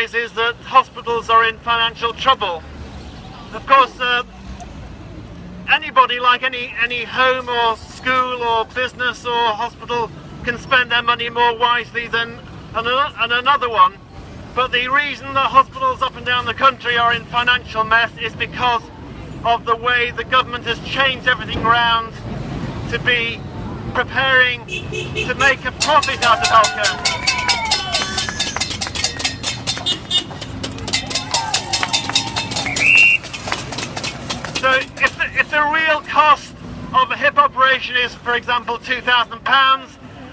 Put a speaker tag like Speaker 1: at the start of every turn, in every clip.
Speaker 1: realise is that hospitals are in financial trouble. Of course, anybody, like any home or school or business or hospital, can spend their money more wisely than another one. But the reason that hospitals up and down the country are in financial mess is because of the way the government has changed everything around to be preparing to make a profit out of healthcare. So if the real cost of a hip operation is, for example, £2,000,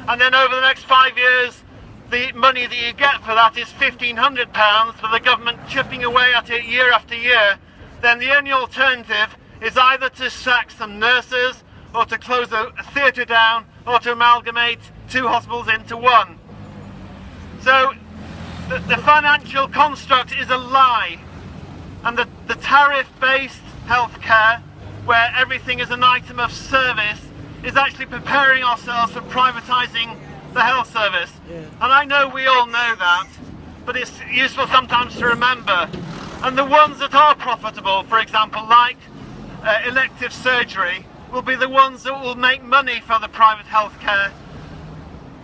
Speaker 1: and then over the next 5 years the money that you get for that is £1,500, for the government chipping away at it year after year, then the only alternative is either to sack some nurses, or to close a theatre down, or to amalgamate two hospitals into one. So the financial construct is a lie, and the tariff-based healthcare, where everything is an item of service, is actually preparing ourselves for privatising the health service. Yeah. And I know we all know that, but it's useful sometimes to remember. And the ones that are profitable, for example, like elective surgery, will be the ones that will make money for the private healthcare.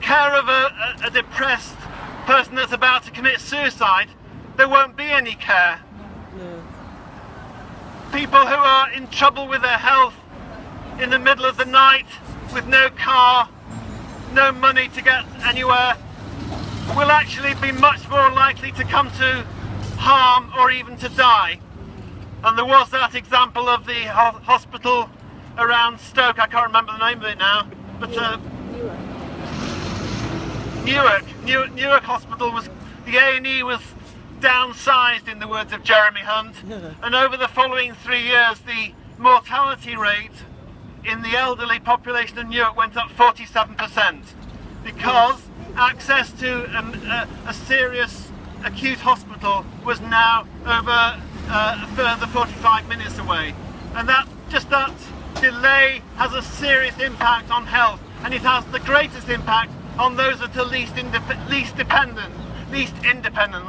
Speaker 1: Care of a depressed person that's about to commit suicide, there won't be any care. Yeah. People who are in trouble with their health in the middle of the night with no car, no money to get anywhere, will actually be much more likely to come to harm or even to die. And there was that example of the hospital around Stoke, I can't remember the name of it now, but Newark Hospital, was the A&E was downsized, in the words of Jeremy Hunt, and over the following 3 years the mortality rate in the elderly population of Newark went up 47%, because access to a serious acute hospital was now over a further 45 minutes away. And that delay has a serious impact on health, and it has the greatest impact on those that are least independent.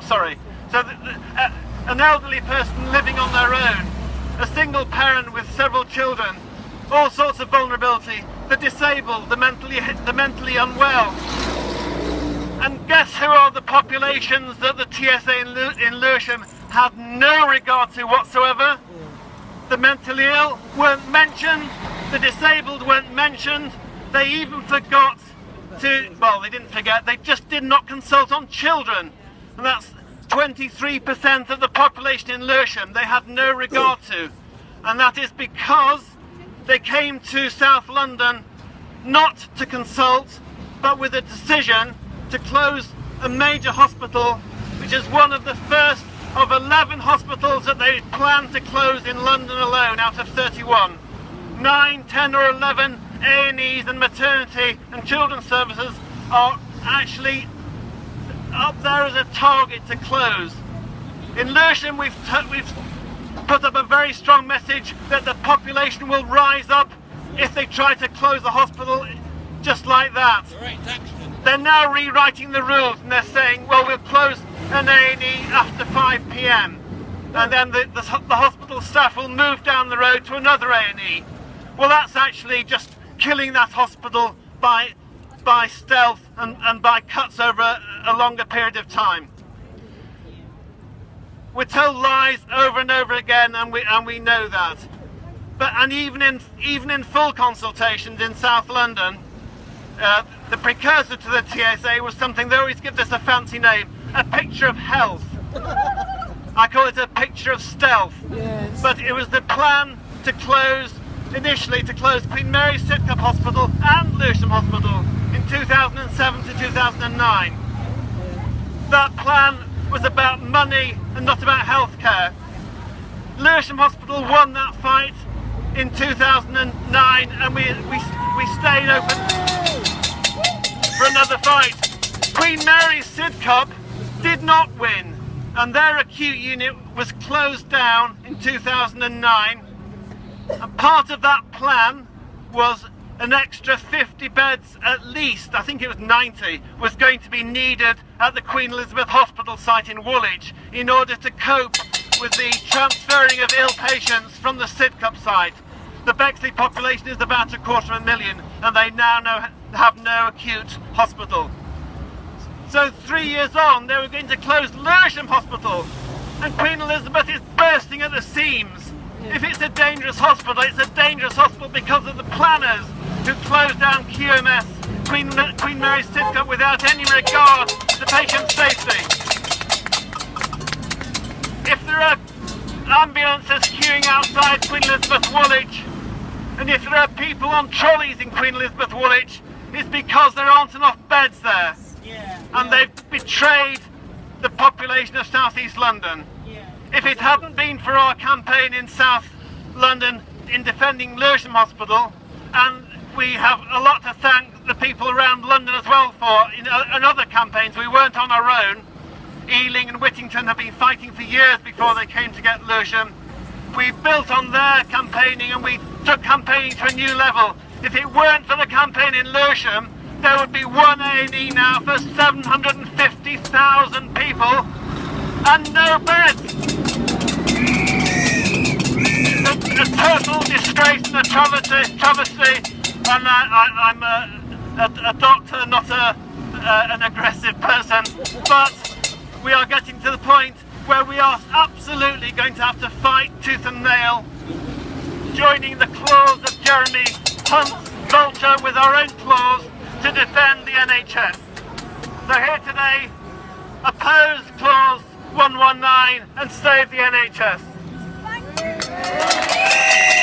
Speaker 1: So an elderly person living on their own, a single parent with several children, all sorts of vulnerability, the disabled, the mentally unwell. And guess who are the populations that the TSA in Lewisham had no regard to whatsoever? The mentally ill weren't mentioned, the disabled weren't mentioned, they even forgot to, well, they didn't forget, they just did not consult on children. And that's 23% of the population in Lewisham they had no regard to. And that is because they came to South London not to consult, but with a decision to close a major hospital, which is one of the first of 11 hospitals that they plan to close in London alone out of 31. 9, 10 or 11 A&Es and maternity and children's services are actually up there as a target to close. In Lewisham we've put up a very strong message that the population will rise up if they try to close the hospital just like that. They're now rewriting the rules, and they're saying, well, we'll close an A&E after 5 p.m. and then the hospital staff will move down the road to another A&E. Well, that's actually just killing that hospital by stealth and by cuts over a longer period of time. We're told lies over and over again, and we know that. And even in full consultations in South London, the precursor to the TSA was something, they always give this a fancy name, a picture of health. I call it a picture of stealth. Yes. But it was the plan to close, initially to close Queen Mary Sidcup Hospital and Lewisham Hospital in 2007 to 2009. That plan was about money and not about healthcare. Lewisham Hospital won that fight in 2009, and we stayed open for another fight. Queen Mary Sidcup did not win, and their acute unit was closed down in 2009. And part of that plan was an extra 50 beds at least, I think it was 90, was going to be needed at the Queen Elizabeth Hospital site in Woolwich in order to cope with the transferring of ill patients from the Sidcup site. The Bexley population is about 250,000 and they now have no acute hospital. So 3 years on they were going to close Lewisham Hospital, and Queen Elizabeth is bursting at the seams. If it's a dangerous hospital, it's a dangerous hospital because of the planners who closed down QMS, Queen Mary's Sidcup, without any regard to patient safety. If there are ambulances queuing outside Queen Elizabeth Woolwich, and if there are people on trolleys in Queen Elizabeth Woolwich, it's because there aren't enough beds there. And they've betrayed the population of South East London. If it hadn't been for our campaign in South London in defending Lewisham Hospital, and we have a lot to thank the people around London as well for in other campaigns. We weren't on our own. Ealing and Whittington have been fighting for years before they came to get Lewisham. We built on their campaigning and we took campaigning to a new level. If it weren't for the campaign in Lewisham, there would be one A&E now for 750,000 people and no beds. It's a total disgrace and a travesty. And I'm a doctor, not an aggressive person, but we are getting to the point where we are absolutely going to have to fight tooth and nail, joining the claws of Jeremy Hunt's vulture with our own claws to defend the NHS. So here today, oppose clause 119 and save the NHS. Thank you.